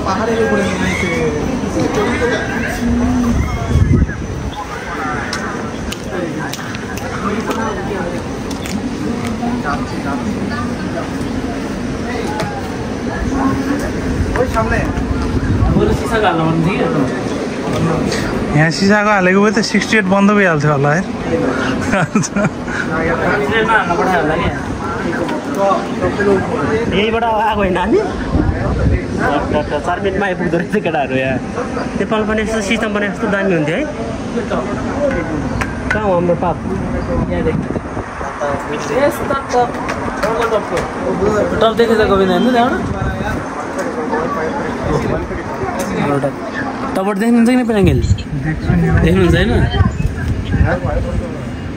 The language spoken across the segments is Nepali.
পাহাড়ের উপরে নেমেছে ওই সামনে यहाँ सिसाको हालेको भए त 68 बन्द भइहाल्थ्यो होला है यहीबाट आएको होइन नि 4 मिनटमा आइपुग्दो रहेछ केटाहरू यहाँ नेपाल पनि यस्तो सिस्टम पनि यस्तो दामी हुन्थ्यो है कहाँ हो हाम्रो पाप टप देखेछ गोविन्द हेर्नु त्यहाँबाट टपबाट देख्नुहुन्छ कि पेनाङ्गेल देख्नुहुन्छ होइन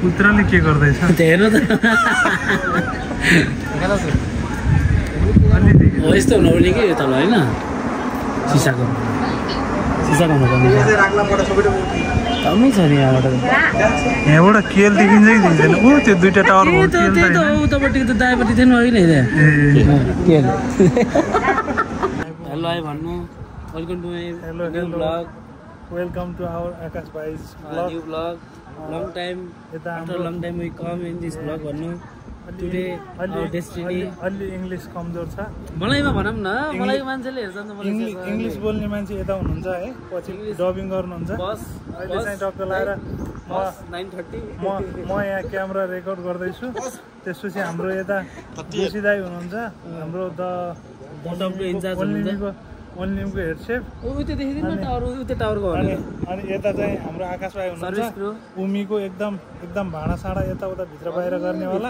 पुत्रले के गर्दैछ हेर्नु त हो यस्तो हुनुपर्ने कि तल होइन सिसाको कमै छ नि यहाँबाट केल देखिन्छ कि देखिँदैन ऊ त्यो दुईटा टावर उतापट्टि त दायाँपट्टि थिएन होइन केल हेलो आयो भन्नु welcome to my new blog welcome to our Akash भाइज new blog long time after long time we come in this blog भन्नु टुडे आवर डेस्टिनी अलि इङ्ग्लिस कमजोर छ मलाईमा भनौँ न मलाई मान्छेले हेर्छ नि त इङ्ग्लिस बोल्ने मान्छे यता हुनुहुन्छ है पछि डबिङ गर्नुहुन्छ बस अहिले चाहिँ टक्क लगाएर 9:30 म यहाँ क्यामेरा रेकर्ड गर्दैछु त्यसपछि हाम्रो यता जोशी दाइ हुनुहुन्छ हाम्रो द ओन्लिमको हेड सेफ अनि यता चाहिँ हाम्रो आकाश भाइ हुनुहुन्छ उमीको एकदम भाँडासाँडा यताउता भित्र बाहिर गर्ने होला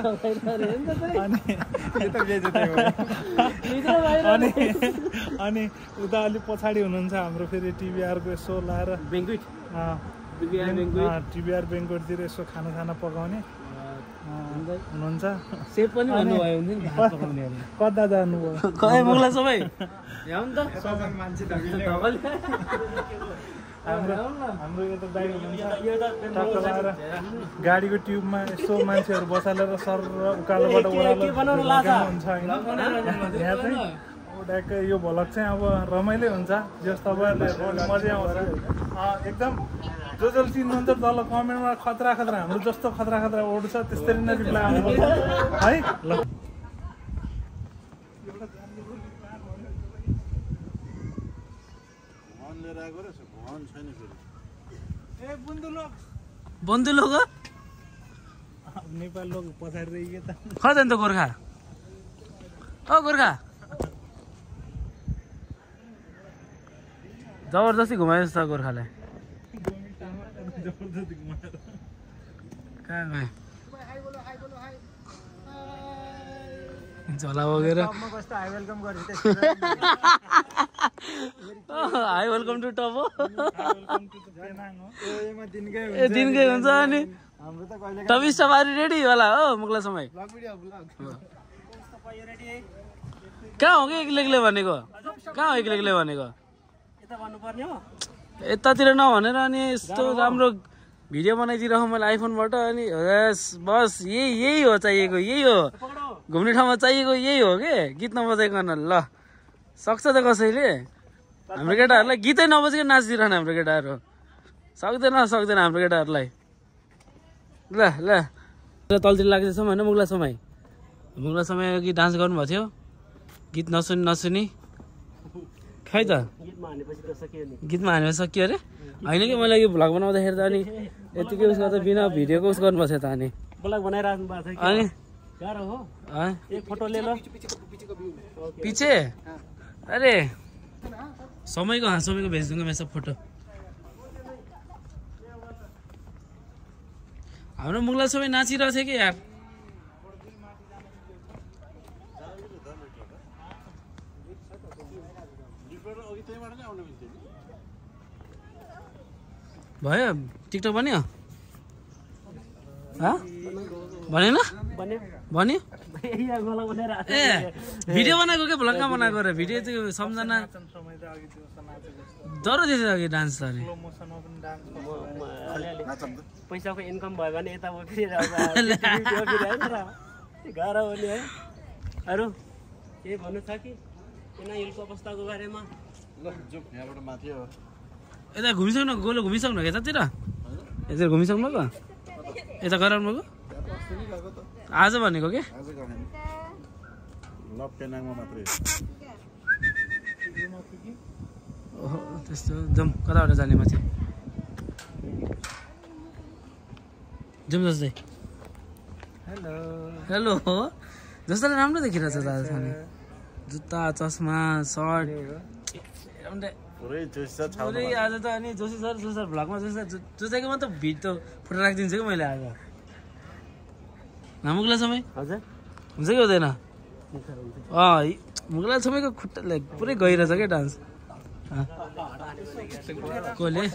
अनि उता अलिक पछाडि हुनुहुन्छ हाम्रो फेरि टिभीआरको यसो लाएर टिभीआर बेङ्गुटतिर यसो खाना पकाउने हुनुहुन्छ सेफ पनि भन्नुभयो भने कता जानुभयो मुगला सबै हाम्रो यता दाइ हुनुहुन्छ टक्क लगाएर गाडीको ट्युबमा यस्तो मान्छेहरू बसालेर सर र उकालोबाट ओह्रालो हुन्छ यहाँ चाहिँ ट्याक्कै यो भ्लग चाहिँ अब रमाइलो हुन्छ जस तपाईँहरूले हेर्नु मजा आउँछ एकदम जो चिन्नुहुन्छ तल कमेन्टमा खतरा खतरा हाम्रो जस्तो खतरा खतरा वर्ड छ त्यसरी नै रिप्लाई आउनुपर्छ है ल बन्धु लोग नेपाल लोग पछाडि रही त खै त गोर्खा ओ गोर्खा जबरजस्ती घुमायो जस्तो गोर्खालाई कहाँ गए झोला बोकेर हाई वेलकम टु टप हो दिनकै हुन्छ अनि टपी सवारी रेडी होला हो मुक्ला समय कहाँ हो कि एक्लै भनेको कहाँ हो एक्लै भनेको यतातिर नभनेर अनि यस्तो राम्रो भिडियो बनाइदिइरहँ मैले आइफोनबाट अनि बस यही हो चाहिएको यही हो घुम्ने ठाउँमा चाहिएको यही हो के गीत नबजाइकन ल सक्छ त कसैले हाम्रो केटाहरूलाई गीतै नबजाइकन नाचिदिरहने हाम्रो केटाहरू सक्दैन हाम्रो केटाहरूलाई ल ल तलतिर लाग्दैछौँ होइन मुक्ला समय कि डान्स गर्नुभएको थियो गीत नसुनी खै त गीतमा हानेपछि सकियो अरे होइन कि मैले यो भ्लग बनाउँदाखेरि त अनि यतिकै उस गर्दा बिना भिडियोको उस गर्नुपर्छ त अनि ब्लग बनाइराख्नु भएको छ अनि गाह्रो हो एक फोटो ले लो पीछे अरे समयको भेज दूंगा मैं सब फोटो हाम्रो मुगला समय नाचिरहेको थियो कि यार भयो टिकटक बन्यो भनेन भन्यो ए भिडियो बनाएको के भ्लग कहाँ बनाएको र भिडियो चाहिँ सम्झना डर दिएछ अघि डान्स त अरे पैसाको इन्कम भयो भने यता गाह्रो हो नि है अरू के भन्नु छ कि हिलको अवस्थाको बारेमा यता घुमिसक्नु गोलो घुमिसक्नु यतातिर यता घुमिसक्नु त यता गराउनुको आज भनेको के त्यस्तो जाउँ कताबाट जाने माथि जाउँ जस्तै हेलो जस्तोले राम्रो देखिरहेछ दादा खाने जुत्ता चस्मा सर्ट पुरै आज त अनि जोशी सर भ्लगमा जोसेको मात्र भिडियो फोटो राखिदिन्छु कि मैले आज मुगला समय हजुर हुन्छ कि हुँदैन मुगला समयको खुट्टाले पुरै गइरहेछ क्या डान्स कसले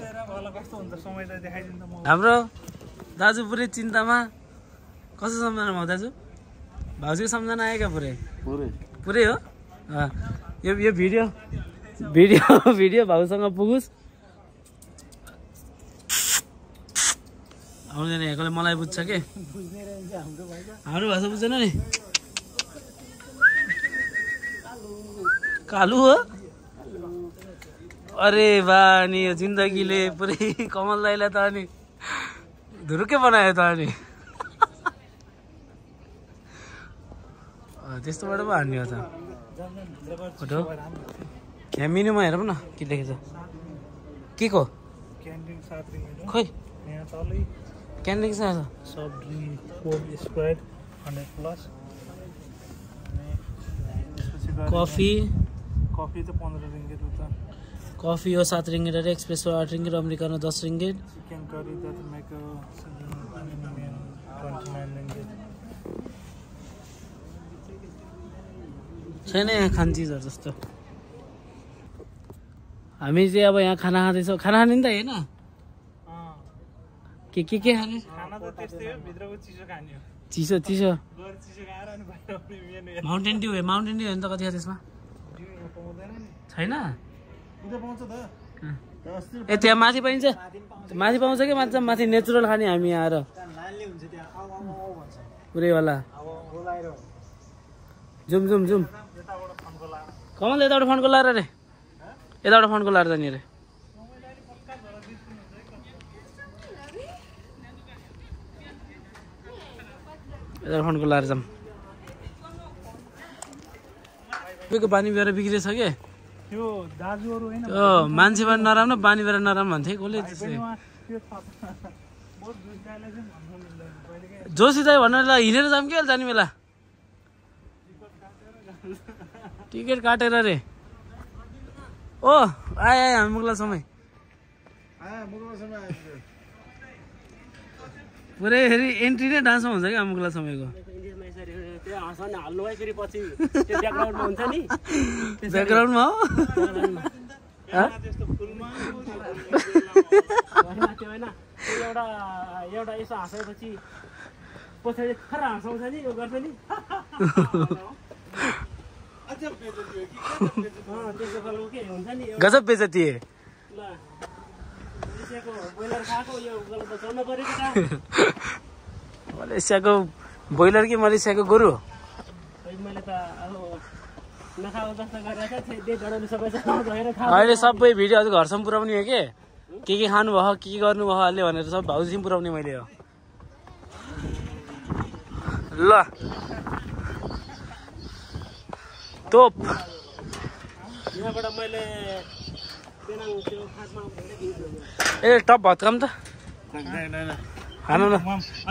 हाम्रो दाजु पुरै चिन्तामा कसो सम्झना हो दाजु भाउजूको सम्झना आयो क्या पुरै हो यो भिडियो भाउसँग पुगोस् आउँदैन यहाँकोले मलाई बुझ्छ के हाम्रो भाषा बुझ्दैन नि कालु हो अरे बा अनि यो जिन्दगीले पुरै कमल दाइलाई त अनि धुरुकै बनायो त अनि त्यस्तोबाट पो हान्ने हो त फोटो यहाँ मिनुमा हेर न के देखेछ के को खोइ क्यान्डिङ छ soft drink Coke Sprite 100+ coffee त 15 रिङ्गिट हो त कफी हो 7 रिङ्गिट अरे espresso 8 ringgit americano 10 ringgit chicken curry that make a 29 ringgit छैन यहाँ खाने चिजहरू जस्तो हामी चाहिँ अब यहाँ खाना खाँदैछौँ खाना खाने नि त होइन के खाने खाना त त्यस्तै हो भित्रको चिसो खाने हो चिसो चिसो खाएर अनि बाहिर माउन्टेन ड्यू हो नि त कति त्यसमा छैन ए त्यहाँ माथि पाइन्छ माथि पाउँछ कि माथि नेचुरल खाने हामी आएर पुरै होला जुम कमल यताबाट फोनको लाएर रे यताबाट फोनको लाएर जाने रे यताबाट फोनको लाएर जाऊँ तपाईँको बानी बेहोरा बिग्रेछ के त्यो दाजुहरू होइन मान्छे बानी नराम्रो बानी बेहोरा नराम्रो भन्थे कसले त्यस्तै जोसी दाइ भनेर हिँडेर जाऊँ के जाने बेला टिकट काटेर रे ओ आए आए हामी मुगला समय पुरै फेरि एन्ट्री नै डान्समा हुन्छ क्या मुगला समयको ब्याकग्राउन्डमा हो एउटा यसो हाँसेपछि पछाडि खरा हाँसाउँछ नि यो गर्छ नि गजब बेइज्जती है मलेसियाको ब्रोइलर कि मलेसियाको गोरु अहिले सबै भिडियोहरू घरसम्म पुऱ्याउने हो के खानु भयो के गर्नुभयो अहिले भनेर सब भाउजूसिम पुऱ्याउने मैले हो ल टोप यहाँबाट मैले ए टप भत्काम त खानु न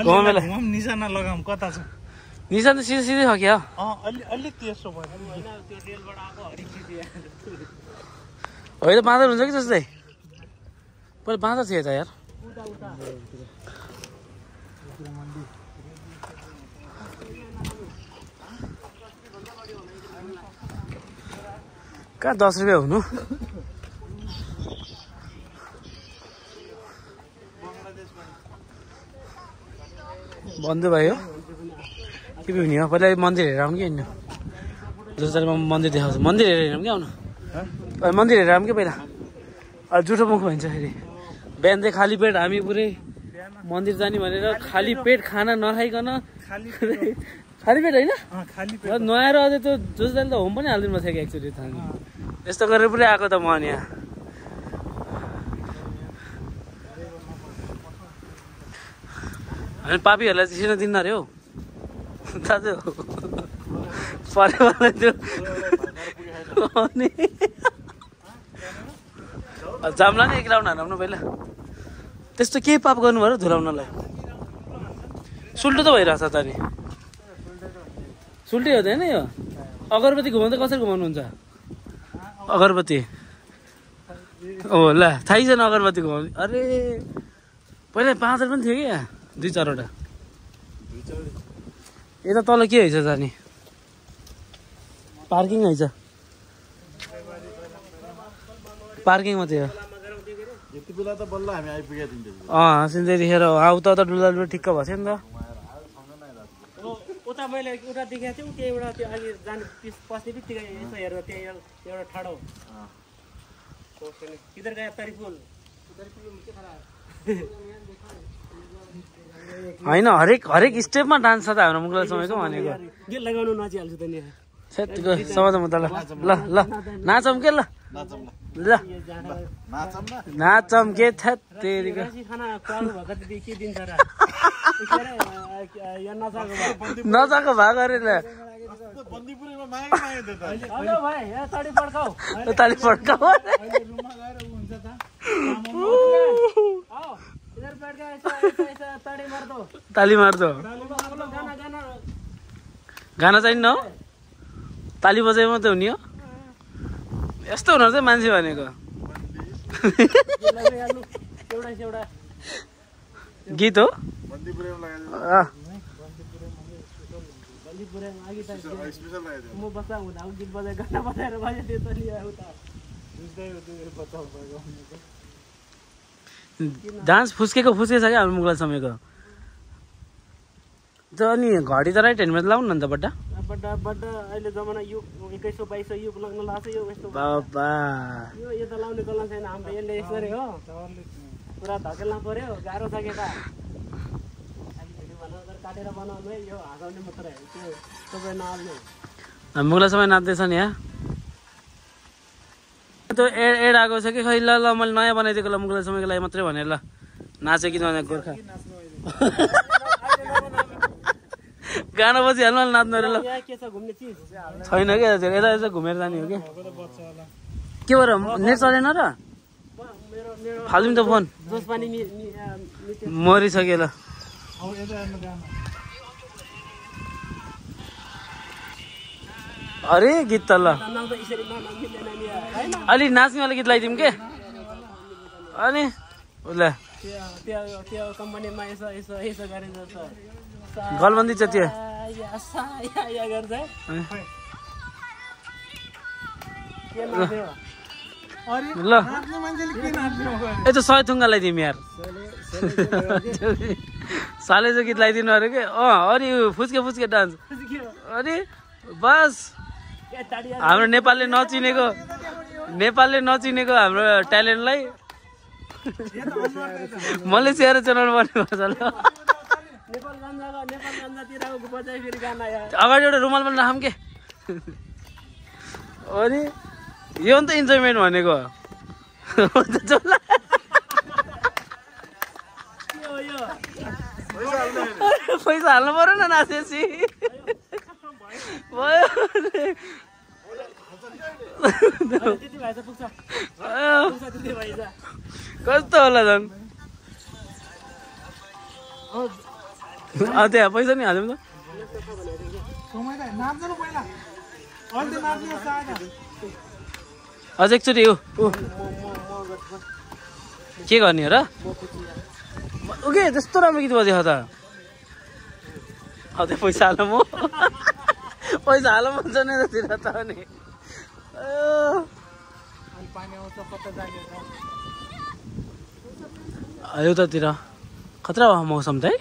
घुमेला निशाना लगाम कता छ निशान त सिधै सिधै हो क्या अलि तेर्सो भयो होइन बाँदर हुन्छ कि जस्तै पहिला बाँदर थियो त यार कहाँ 10 रुपियाँ हुनु बन्द भयो के हुने हो पहिला मन्दिर हेरेर आउँ कि होइन जसरी म मन्दिर देखाउँछु मन्दिर हेरेर हेरौँ कि आउनु मन्दिर हेरेर आउँ कि पहिला जुठो मुख भन्छ फेरि बिहान चाहिँ खाली पेट हामी पुरै मन्दिर जाने भनेर खाली पेट खाना नखाइकन खाली पेट होइन नुहाएर अझै त्यो जोसदाले त होम पनि हालिदिनु भएको थियो कि एक्चुअली थाहा यस्तो गरेर पुरै आएको त म अनि यहाँ हामी पापीहरूलाई चाहिँ सिन दिन्न अरे हौ दाजु पऱ्यो भने त्यो अनि जाम्ला नि एक राउन्ड हान्नु पहिला त्यस्तो केही पाप गर्नुभयो र धुलाउनलाई सुल्टो त भइरहेछ त नि सुल्टी हुँदैन यो अगरबत्ती घुमाउँदा कसरी घुमाउनुहुन्छ अगरबत्ती ओ ल थाहै छैन अगरबत्ती घुमाउने अरे पहिला 5 पनि थियो कि यहाँ 2-4वटा यता तल के हैछ जाने पार्किङ हैछ पार्किङ मात्रै हो यति बेला त बल्ल हामी आइपुगेका थियौँ सिन्देरीखेर आउ त डुल्दा ठिक्क भएको थियो नि त उता मैले उता देखाएको थिएँ त्यही एउटा त्यो अहिले जाने पस्ने बित्तिकै यसो हेरेर त्यहाँ एउटा ठाडो किधर गया तारिफुल होइन हरेक स्टेपमा डान्स छ त हाम्रो मुगला समयको भनेको गीत लगाउनु नचिहाल्छु त नि सेटको समाज म त ल ल नाचौँ के ल ल नाचौँ के थ्यात तेरीको खाना खुवाउनु भएको के दिन्छ र नचाको भाग अरे ल ताली पड्काऊ ताली मार्दो गाना चाहिन्न हो ताली बजाइ मात्रै हुने हो यस्तो हुनु चाहिँ मान्छे भनेको गीत हो डान्स फुस्केको फुस्के छ क्या हाम्रो मुगला समयको अनि घडी त राइट ह्यान्डमा लाउनु न त बड्डा बड्डा अहिले जमाना युग 2100-2200 युग लाग्न लाग्छ यो यस्तो बाबा यो यता लाउने कला छैन हाम्रो यसले यसरी हो पुरा धकेल्न पर्यो गाह्रो छ केटा काटेर बनाउनु है यो हाँसाउने मात्रै त्यो सबै नहाल्ने मुगला समय नाच्दैछ नि यहाँ त्यो एड आएको छ कि खै ल ल मैले नयाँ बनाइदिएको ल मुगल समयको लागि मात्रै भने ल नाचे कि ननाचे गोर्खा गाना पछि हाल्नु नाच्नु अरे ल छैन क्या यता यता घुमेर जाने हो कि के भएर नेट चलेन र फाल्दिउँ त फोन मरिसक्यो ल अरे गीत त ल अलि नाच्नेवाला गीत लगाइदिउँ के अनि उसलाई गलबन्दी छ त्यो ल यता 100 थुङ्गा लगाइदिउँ यार सालेजो गीत लगाइदिनु अरे के अरे फुच्के फुच्के डान्स अरे बस हाम्रो नेपालले नचिनेको हाम्रो ट्यालेन्टलाई मलेसिया र च्यानल बन्नुपर्छ ल अगाडि एउटा रुमाल पनि राखौँ के अनि यो नि त इन्जोयमेन्ट भनेको पैसा हाल्नु पर्यो न नाचेपछि भयो कस्तो होला झन् त्यहाँ पैसा नि हाल्यौँ त अझ एकचोटि के गर्ने हो र ओके त्यस्तो राम्रो गीत बजेको त त्यो पैसा हाल म पैसा हाल भन्छ नि जतिर त अनि यतातिर खतरा मौसम त है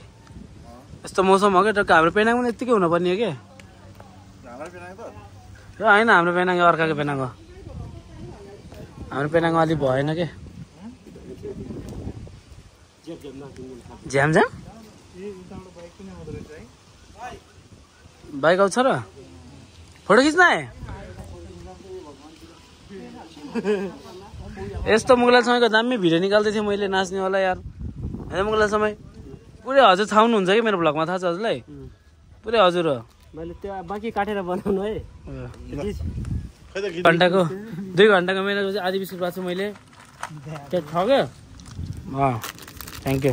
यस्तो मौसम हो क्या हाम्रो पेनाङ पनि यत्तिकै हुनुपर्ने हो कि होइन हाम्रो पेनाङ अर्काको पेनाङ हो हाम्रो पेनाङमा अलिक भएन के झ्याम झ्याम बाइक आउँछ र फोटो खिच्न आए यस्तो मुगला समयको दामी भिडियो निकाल्दै थिएँ मैले नाच्नेवाला यार होइन मुगला समय पुरै हजुर छाउनुहुन्छ कि मेरो भ्लगमा थाहा छ हजुरलाई पुरै हजुर हो मैले त्यो बाँकी काटेर बनाउनु है घन्टाको 2 घन्टाको मेरो चाहिँ आधी बिस्कुट पाएको छु मैले त्यो छ क्या थ्याङ्क यू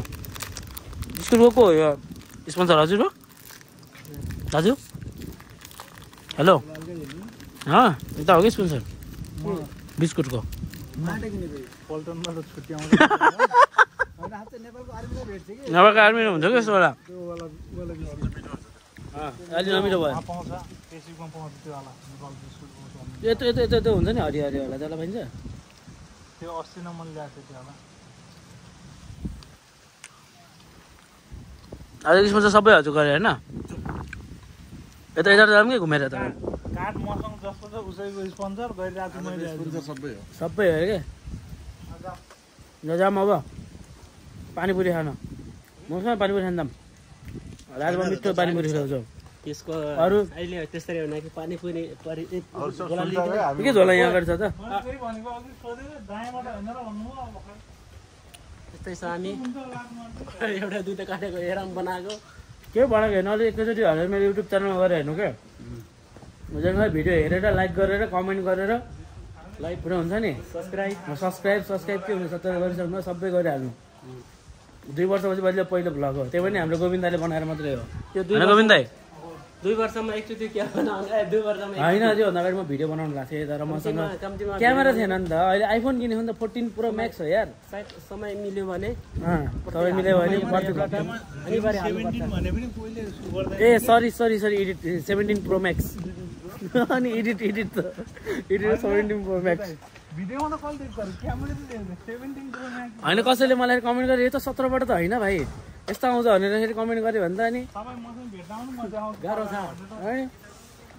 बिस्कुट को हो यो स्पोन्सर हजुर हो दाजु हेलो यता हो कि स्पोन्सर बिस्कुटको नेपालको आर्मीमा हुन्छ कि यस्तो बेला अलि नमिठो भयो यतो यतो यतो यतो हुन्छ नि हरियो हरियोवाला त्यसलाई पाइन्छ त्यो 80 नम्बर ल्याएको थियो होला आज स्पोन्सर सबै हजुर गरे होइन यता यता जाऊँ कि घुमेर त काठ मसँग जस्तो छ उसैको स्पोन्सर गरिरहेको छु मैले सबै हो क्या जाऊँ अब पानीपुरी खान मसँग पानीपुरी खान जाऊँ राजमा मिठो पानीपुरी खाउँछौ त्यसको अरू अहिले त्यसरी हो कि पानीपुरी के झोला यहाँ गर्छ त त्यस्तै छ हामी एउटा दुईटा काटेको हेराम बनाएको के बनाएको हेर्नु अलिक एकैचोटि हालेर मेरो युट्युब च्यानलमा गएर हेर्नु क्या मजाले भिडियो हेरेर लाइक गरेर कमेन्ट गरेर लाइक पुरा हुन्छ नि सब्सक्राइब के हुन्छ सबै गरिसक्नु सबै गरिहाल्नु 2 वर्षपछि मैले पहिलो भ्लग हो त्यही पनि हाम्रो गोविन्द दाइले बनाएर मात्रै हो त्यो गोविन्द दाइ 2 वर्षमा एकचोटि के बनाउनु 2 वर्षमा होइन त्योभन्दा अगाडि म भिडियो बनाउनु भएको थिएँ तर मसँग क्यामेरा थिएन नि त अहिले आइफोन किनेको नि त 14 प्रो म्याक्स हो यार सायद समय मिल्यो भने तपाईँ मिल्यो भने ए सरी एडिट 17 प्रो म्याक्स अनि एडिट 17 प्रो म्याक्स भिडियोमा त कल देख्छ क्यामेरा त 17 प्रो म्याक्स होइन कसैले मलाई कमेन्ट गरे यो त 17 बाट त होइन भाइ यस्तो आउँछ भनेर फेरि कमेन्ट गऱ्यो भने त अनि तपाईँ मसँग भेट्न आउनु मजा आउँछ गाह्रो छ है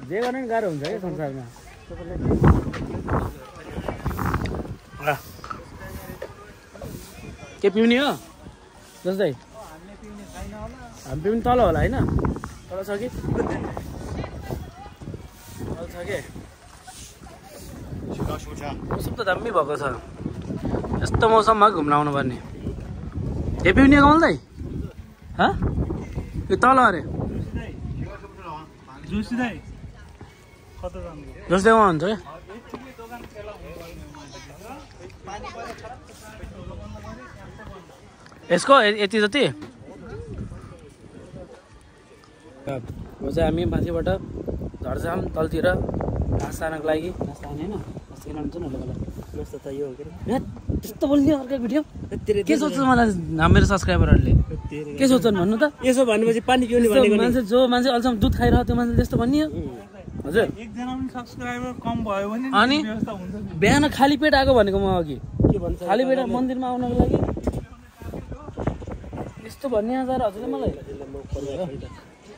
जे गर्ने पनि गाह्रो हुन्छ है संसारमा के पिउने हो जस्तै हामी पिउने तल होला होइन तल छ कि तल छ के मौसम त दामी भएको छ यस्तो मौसममा घुम्न आउनु पर्ने हेपी हुने कमल दाइ यो तल अरे जोसी दाइ कता जानु जस्तै उहाँ हुन्छ क्या यसको यति जति अब चाहिँ हामी माथिबाट झर्छौँ तलतिर घाँस खानको लागि घाँस खाने होइन घाँस खान हुन्छ न त्यस्तो बोल्ने अर्को भिडियो के सोच्छ मलाई मेरो सब्सक्राइबरहरूले के सोच्छन् भन्नु त यसो भनेपछि पानी पिउने भनेको मान्छे जो मान्छे अहिलेसम्म दुध खाइरह त्यो मान्छे त्यस्तो भनियो हजुर एकजना पनि सब्स्क्राइबर कम भयो भने अनि व्यवस्था हुन्छ बिहान खाली पेट आएको भनेको म अघि के भन्छ खाली पेट मन्दिरमा आउनको लागि यस्तो भन्ने आजार हजुरले मलाई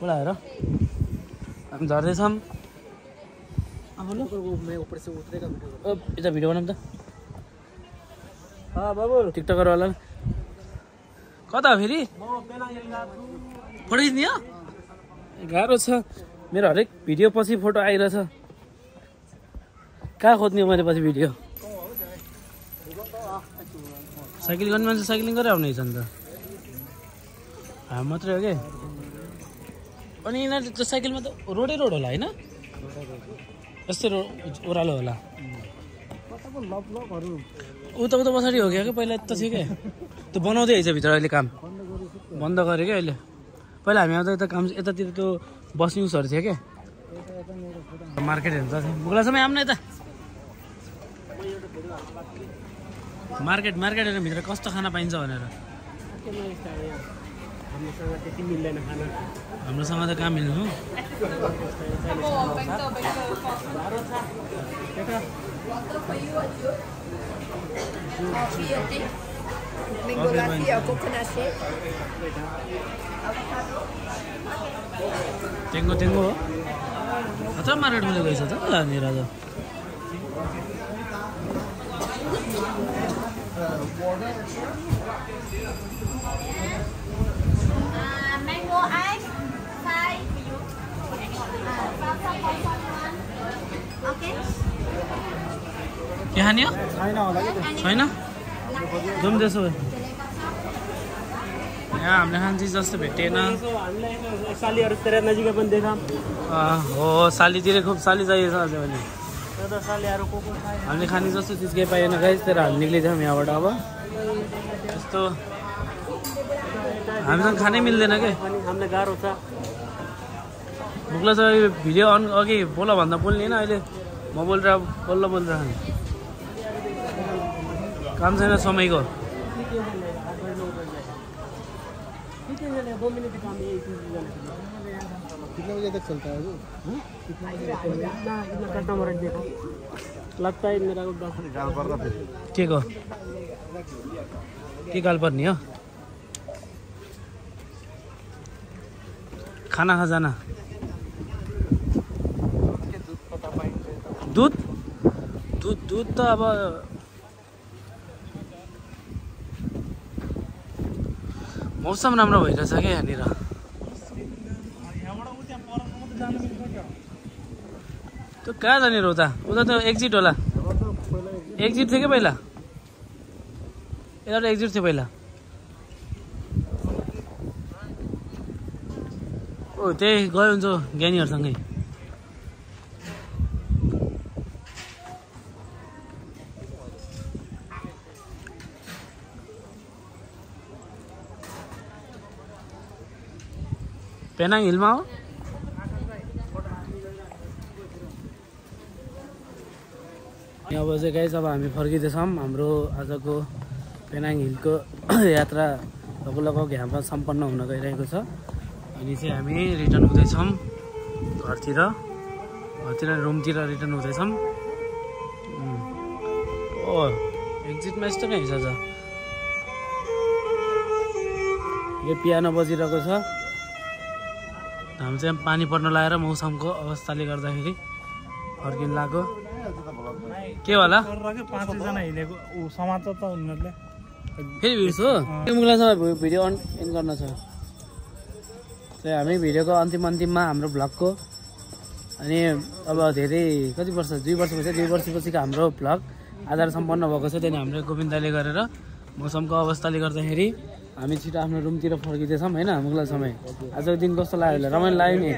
बोलाएर हामी झर्दैछौँ अब यता भिडियो बनाऊँ त बाबु टिकटकर होला कता फेरि फोटो खिच्ने हो गाह्रो छ मेरो हरेक भिडियो पछि फोटो आइरहेछ कहाँ खोज्ने हो मैले पछि भिडियो साइकल गर्ने मान्छे साइक्लिङ गरेर आउने रहेछ नि त हामी मात्रै हो कि अनि यिनीहरू त्यो साइकलमा त रोडै रोड होला होइन यस्तै ओह्रालो होला उता पछाडि हो क्या पहिला त थियो क्या त्यो बनाउँदै रहेछ भित्र अहिले काम बन्द गऱ्यो क्या अहिले पहिला हामी आउँदा यता काम यतातिर त्यो बस न्युजहरू थियो क्या मार्केट हेर्नु चाहिँ बुग्ला समय आउनु यता मार्केट हेर्नु भित्र कस्तो खाना पाइन्छ भनेर हाम्रोसँग त कहाँ मिल्नु टेङ्गो हो अथवा मार्केट मैले गएछ त यहाँनिर आज mango ice, Thai. Okay. के खाने हो छैन जाउँ त्यसो भए यहाँ हामीले खाने चिज जस्तो भेटेन सालीहरूतिर नजिकै पनि देखाम हो सालीतिर खुब साली चाहिएछ अझै भने सालीहरू को हामीले खाने जस्तो चिज केही पाएन गाइस तर हामी निक्लिदियौँ यहाँबाट अब यस्तो हामीसँग खानै मिल्दैन के हामीलाई गाह्रो छ बुक्ला चाहिँ भिडियो अन अघि बोल भन्दा बोल्ने होइन अहिले म बोलिरहेको बल्ल बोलिरहेको काम छैन समयको लगता है मेरा के को के गाल पर्ने हो खाना खजाना दुध त अब मौसम राम्रो भइरहेछ क्या यहाँनिर त्यो कहाँ जानेर उता त एक्जिट होला एक्जिट थियो क्या पहिला यता एक्जिट थियो पहिला ओ त्यही गयो हुन्छ ज्ञानीहरूसँगै पेनाङ हिलमा हो अब चाहिँ गाइस अब हामी फर्किँदैछौँ हाम्रो आजको पेनाङ हिलको यात्रा लगभग यहाँबाट सम्पन्न हुन गइरहेको छ अनि चाहिँ हामी रिटर्न हुँदैछौँ घरतिर रुमतिर रिटर्न हुँदैछौँ ओ एक्जिटमा यस्तो नै छ यो पियानो बजिरहेको छ हामी चाहिँ पानी पर्न लगाएर मौसमको अवस्थाले गर्दाखेरि फर्किन लाग्यो के होला 5 जना हिँडेको समाचार त उनीहरूले फेरि भिड हो मुगलासँग भिडियो अन गर्न छ त्यही हामी भिडियोको अन्तिममा हाम्रो भ्लगको अनि अब धेरै कति वर्ष 2 वर्षपछि हाम्रो भ्लग आधार सम्पन्न भएको छ। त्यहाँदेखि हाम्रो गोविन्दले गरेर मौसमको अवस्थाले गर्दाखेरि हामी छिटो आफ्नो रुमतिर फर्किँदैछौँ होइन मुगला समय। आजको दिन कस्तो लाग्यो होला? रमाइलो लाग्यो नि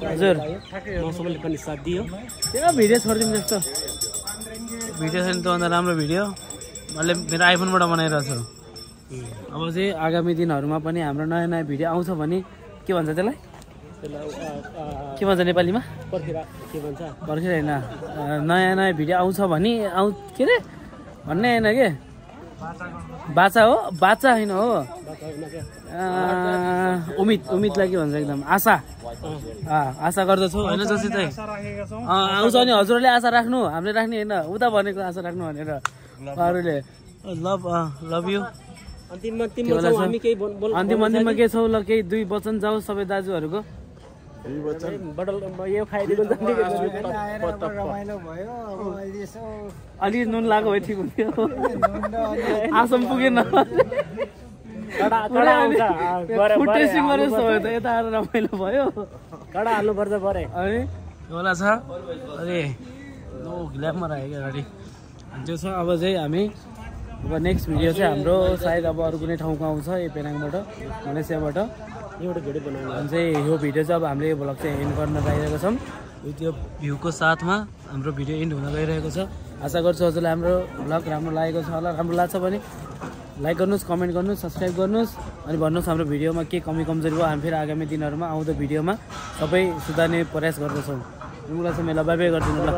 हजुर? मौसमले पनि साथ दियो। त्यो भिडियो छोडिदिउँ जस्तो भिडियो छ नि त्योभन्दा राम्रो भिडियो मैले मेरो आइफोनबाट बनाइरहेको छु। अब चाहिँ आगामी दिनहरूमा पनि हाम्रो नयाँ नयाँ भिडियो आउँछ भने के भन्छ त्यसलाई? के भन्छ नेपालीमा? के भन्छ? पर्खेर होइन, नयाँ नयाँ भिडियो आउँछ भने के अरे भन्ने होइन के बाचा हो? बाचा होइन हो, उम्मिदलाई के भन्छ एकदम आशा आशा गर्दछौँ होइन? जस्तै चाहिँ आउँछ भने हजुरहरूले आशा राख्नु, हामीले राख्ने होइन, उता भनेको आशा राख्नु भनेर अरूले लभ यु। अन्तिममा के छौ ल? केही 2 वचन जाऊ सबै दाजुहरूको। अलि नुन लाग्यो भए ठिक हुन्थ्यो। आसम पुगेन टेस्टिङ गरेर त यता आएर रमाइलो भयो। कडा हाल्नुपर्छ परे है होला छ। अरे नो ग्ल्यामर आयो क्या गाडी त्यो छ। अब चाहिँ हामी अब नेक्स्ट भिडियो चाहिँ हाम्रो सायद अब अरू कुनै ठाउँको आउँछ यो पेनाङबाट मलेसियाबाट एउटा भिडियो बनाउनु। अनि चाहिँ यो भिडियो चाहिँ अब हामीले यो भ्लग चाहिँ एन्ड गर्न गइरहेको छौँ। त्यो भ्यूको साथमा हाम्रो भिडियो एन्ड हुन गइरहेको छ। आशा गर्छु हजुरलाई हाम्रो भ्लग राम्रो लागेको छ होला। राम्रो लाग्छ भने लाइक गर्नुहोस्, कमेन्ट गर्नुहोस्, सब्सक्राइब गर्नुहोस् अनि भन्नुहोस् हाम्रो भिडियोमा के कमी कमजोरी भयो। हामी फेरि आगामी दिनहरूमा आउँदो भिडियोमा सबै सुधार्ने प्रयास गर्दछौँ। मलाई चाहिँ मेला बाई बाई गरिदिनु ल।